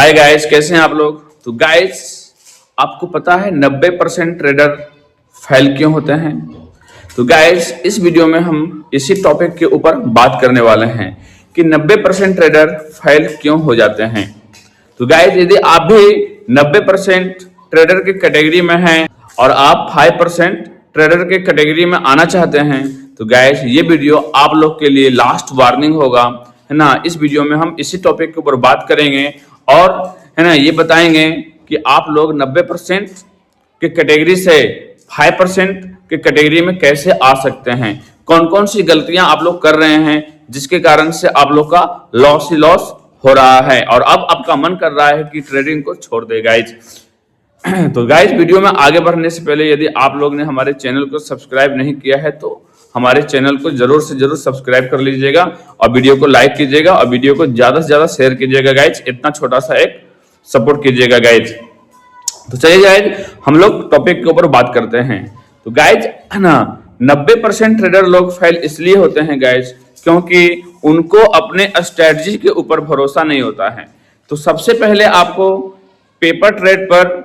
Hi guys, कैसे हैं आप लोग। तो गाइस, आपको पता है 90% ट्रेडर फेल क्यों होते हैं। तो गाइस, इस वीडियो में हम इसी टॉपिक के ऊपर बात करने वाले हैं कि 90% ट्रेडर फेल क्यों हो जाते हैं। तो गाइस, यदि आप भी 90% ट्रेडर के कैटेगरी में हैं और आप 5% ट्रेडर के कैटेगरी में आना चाहते हैं, तो गाइस ये वीडियो आप लोग के लिए लास्ट वार्निंग होगा, है ना। इस वीडियो में हम इसी टॉपिक के ऊपर बात करेंगे और है ना ये बताएंगे कि आप लोग 90% के कैटेगरी से 5% के कैटेगरी में कैसे आ सकते हैं, कौन कौन सी गलतियां आप लोग कर रहे हैं जिसके कारण से आप लोग का लॉस ही लॉस हो रहा है और अब आपका मन कर रहा है कि ट्रेडिंग को छोड़ दे गाइज। तो गाइज, वीडियो में आगे बढ़ने से पहले यदि आप लोग ने हमारे चैनल को सब्सक्राइब नहीं किया है तो हमारे चैनल को जरूर से जरूर सब्सक्राइब कर लीजिएगा और वीडियो को लाइक कीजिएगा और वीडियो को ज्यादा से ज्यादा शेयर कीजिएगा गाइज। इतना छोटा सा एक सपोर्ट कीजिएगा गाइज। तो चलिए गाइज, हम लोग टॉपिक के ऊपर बात करते हैं। तो गाइज है ना, 90% ट्रेडर लोग फेल इसलिए होते हैं गाइज क्योंकि उनको अपने स्ट्रेटजी के ऊपर भरोसा नहीं होता है। तो सबसे पहले आपको पेपर ट्रेड पर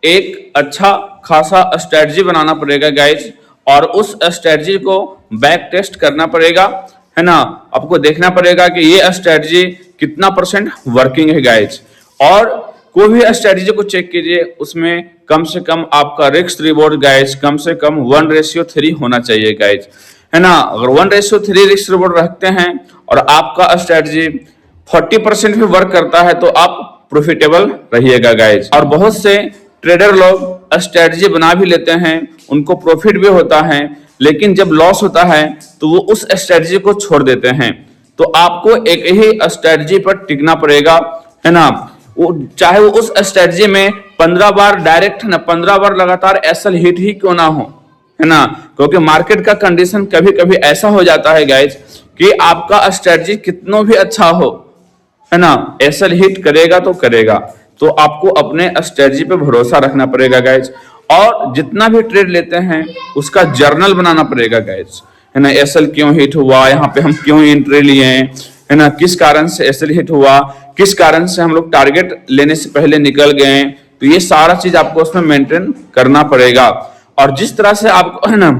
एक अच्छा खासा स्ट्रेटजी बनाना पड़ेगा गाइज और उस स्ट्रेटजी को बैक टेस्ट करना पड़ेगा, है ना। आपको देखना पड़ेगा कि ये स्ट्रेटजी कितना % वर्किंग है गाइज। और कोई भी स्ट्रेटजी को चेक कीजिए, उसमें कम से कम आपका रिस्क रिवॉर्ड गाइज कम से कम 1:3 होना चाहिए गाइज, है ना। अगर 1:3 रिस्क रिवॉर्ड रखते हैं और आपका स्ट्रेटजी 40% भी वर्क करता है तो आप प्रॉफिटेबल रहिएगा गाइज। और बहुत से ट्रेडर लोग स्ट्रेटजी बना भी लेते हैं, उनको प्रॉफिट भी होता है, लेकिन जब लॉस होता है तो वो उस स्ट्रेटजी को छोड़ देते हैं। तो आपको एक ही स्ट्रेटजी पर टिकना पड़ेगा, है ना। वो चाहे वो उस स्ट्रेटजी में 15 बार डायरेक्ट, है ना, 15 बार लगातार एसएल हिट ही क्यों ना हो, है ना। क्योंकि मार्केट का कंडीशन कभी कभी ऐसा हो जाता है गाइज कि आपका स्ट्रेटजी कितना भी अच्छा हो, है ना, एसएल हिट करेगा तो करेगा। तो आपको अपने स्ट्रेटजी पे भरोसा रखना पड़ेगा गाइज और जितना भी ट्रेड लेते हैं उसका जर्नल बनाना पड़ेगा गाइज, है ना। एसएल क्यों हिट हुआ, यहाँ पे हम क्यों एंट्री लिए, है ना, किस कारण से एसएल हिट हुआ, किस कारण से हम लोग टारगेट लेने से पहले निकल गए। तो ये सारा चीज आपको उसमें मेंटेन करना पड़ेगा। और जिस तरह से आप, है ना,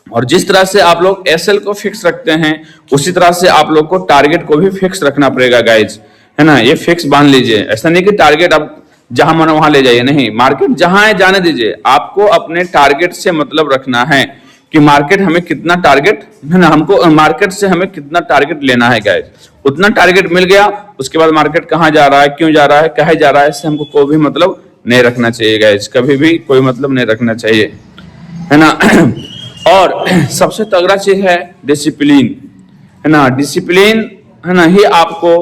और जिस तरह से आप लोग एसएल को फिक्स रखते हैं उसी तरह से आप लोग को टारगेट को भी फिक्स रखना पड़ेगा गाइज, है ना। ये फिक्स बांध लीजिए, ऐसा नहीं कि टारगेट आप जहां मन वहां ले जाइए, नहीं, मार्केट जहां है जाने दीजिए। आपको अपने टारगेट से मतलब रखना है कि मार्केट हमें कितना टारगेट, है ना, हमको मार्केट से हमें कितना टारगेट लेना है गाइज। उतना टारगेट मिल गया, उसके बाद मार्केट कहाँ जा रहा है, क्यों जा रहा है, कहे जा रहा है, इससे हमको कोई भी मतलब नहीं रखना चाहिए गाइज, कभी भी कोई मतलब नहीं रखना चाहिए, है ना। और सबसे तगड़ा चीज है डिसिप्लिन, है ना। डिसिप्लिन, है ना, ही आपको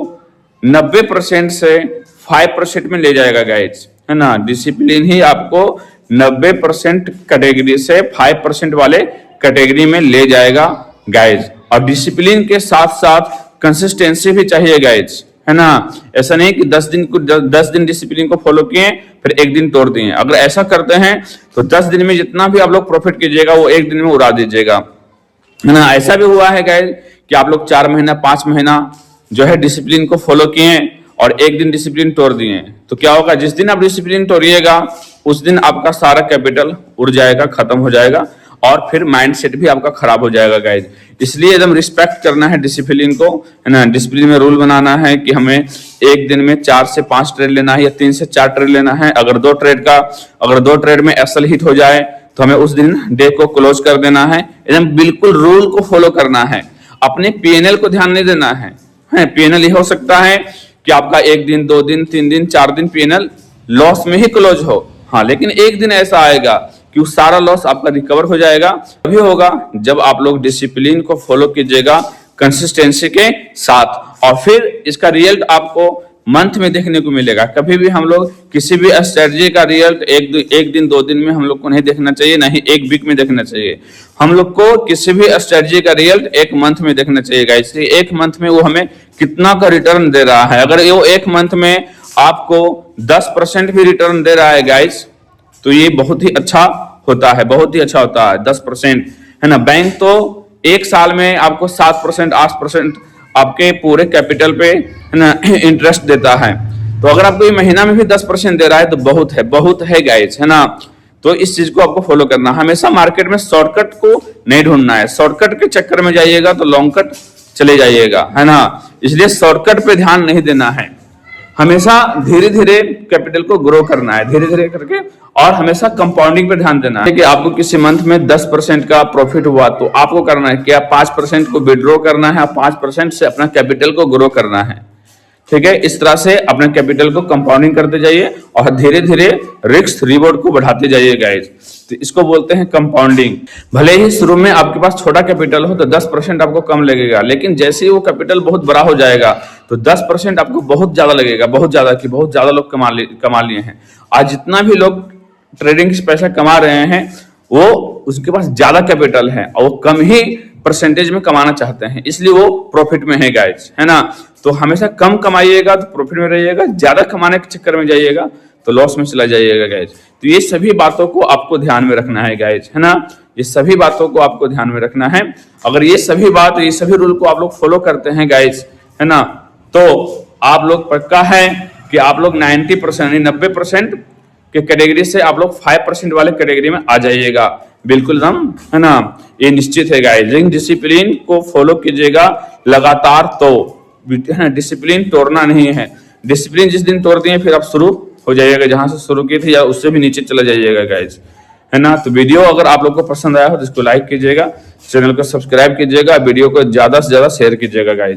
90% से 5% में ले जाएगा गाइज, है ना। डिसिप्लिन ही आपको 90% कैटेगरी से 5% वाले कैटेगरी में ले जाएगा गाइज। और डिसिप्लिन के साथ साथ कंसिस्टेंसी भी चाहिए गाइज, है ना। ऐसा नहीं कि 10 दिन डिसिप्लिन को फॉलो किए फिर एक दिन तोड़ दिए। अगर ऐसा करते हैं तो 10 दिन में जितना भी आप लोग प्रॉफिट कीजिएगा वो एक दिन में उड़ा दीजिएगा, है ना। ऐसा भी हुआ है गाइज कि आप लोग 4 महीना 5 महीना जो है डिसिप्लिन को फॉलो किए और एक दिन डिसिप्लिन तोड़ दिए। तो क्या होगा, जिस दिन आप डिसिप्लिन तोड़िएगा उस दिन आपका सारा कैपिटल उड़ जाएगा, खत्म हो जाएगा और फिर माइंडसेट भी आपका खराब हो जाएगा गाइज। इसलिए एकदम रिस्पेक्ट करना है डिसिप्लिन को, है ना। डिसिप्लिन में रूल बनाना है कि हमें एक दिन में 4 से 5 ट्रेड लेना है या 3 से 4 ट्रेड लेना है। अगर 2 ट्रेड में एसएल हिट हो जाए तो हमें उस दिन डे को क्लोज कर देना है। एकदम बिल्कुल रूल को फॉलो करना है, अपने पीएनएल को ध्यान नहीं देना है। पीएनएल ये हो सकता है कि आपका 1 दिन 2 दिन 3 दिन 4 दिन पीएनएल लॉस में ही क्लोज हो, हाँ, लेकिन एक दिन ऐसा आएगा कि उस सारा लॉस आपका रिकवर हो जाएगा। तभी होगा जब आप लोग डिसिप्लिन को फॉलो कीजिएगा कंसिस्टेंसी के साथ और फिर इसका रिजल्ट आपको मंथ में देखने को मिलेगा। कभी भी हम लोग किसी भी स्ट्रेटजी का रिजल्ट एक दिन 2 दिन में हम लोग को नहीं देखना चाहिए, ना ही एक वीक में देखना चाहिए। हम लोग को किसी भी स्ट्रेटजी का रिजल्ट एक मंथ में देखना चाहिए गाइस। एक मंथ में वो हमें कितना का रिटर्न दे रहा है। अगर वो एक मंथ में आपको 10% भी रिटर्न दे रहा है गाइस तो ये बहुत ही अच्छा होता है, बहुत ही अच्छा होता है। 10%, है ना। बैंक तो एक साल में आपको 7% 8% आपके पूरे कैपिटल पे, है ना, इंटरेस्ट देता है। तो अगर आपको ये महीना में भी 10% दे रहा है तो बहुत है गाइस, है ना। तो इस चीज को आपको फॉलो करना, हमेशा मार्केट में शॉर्टकट को नहीं ढूंढना है। शॉर्टकट के चक्कर में जाइएगा तो लॉन्ग कट चले जाइएगा, है ना। इसलिए शॉर्टकट पे ध्यान नहीं देना है, हमेशा धीरे धीरे कैपिटल को ग्रो करना है, धीरे धीरे करके, और हमेशा कंपाउंडिंग पे ध्यान देना है कि आपको किसी मंथ में 10% का प्रॉफिट हुआ तो आपको करना है क्या, 5% को विड्रॉ करना है, 5% से अपना कैपिटल को ग्रो करना है। ठीक है, इस तरह से अपने कैपिटल को कंपाउंडिंग करते जाइए और धीरे धीरे रिस्क रिवॉर्ड को बढ़ाते जाइए गाइस। तो इसको बोलते हैं कंपाउंडिंग। भले ही शुरू में आपके पास छोटा कैपिटल हो तो 10% आपको कम लगेगा, लेकिन जैसे ही वो कैपिटल बहुत बड़ा हो जाएगा तो 10% आपको बहुत ज्यादा लगेगा, बहुत ज्यादा लोग कमा लिए हैं। आज जितना भी लोग ट्रेडिंग से पैसा कमा रहे हैं वो उसके पास ज्यादा कैपिटल है और वो कम ही परसेंटेज में कमाना चाहते हैं, इसलिए वो प्रॉफिट में है गाइस, है ना। तो हमेशा कम कमाइएगा तो प्रॉफिट में रहिएगा, ज्यादा कमाने के चक्कर में जाइएगा तो लॉस में चला जाइएगा गाइस। तो ये सभी बातों को आपको ध्यान में रखना है गाइस, है ना। ये सभी बातों को आपको ध्यान में रखना है। अगर ये सभी रूल को आप लोग फॉलो करते हैं गाइस, है ना, तो आप लोग पक्का है कि आप लोग 90% के कैटेगरी से आप लोग 5% वाले कैटेगरी में आ जाइएगा, बिल्कुल एकदम, है ना। ये निश्चित है गाइस। लेकिन डिसिप्लिन को फॉलो कीजिएगा लगातार, तो डिसिप्लिन तोड़ना नहीं है। डिसिप्लिन जिस दिन तोड़ दिए फिर आप शुरू हो जाइएगा जहां से शुरू की थी या उससे भी नीचे चला जाइएगा गाइस, है ना। तो वीडियो अगर आप लोग को पसंद आया हो तो इसको लाइक कीजिएगा, चैनल को सब्सक्राइब कीजिएगा, वीडियो को ज्यादा से ज्यादा शेयर कीजिएगा गाइस।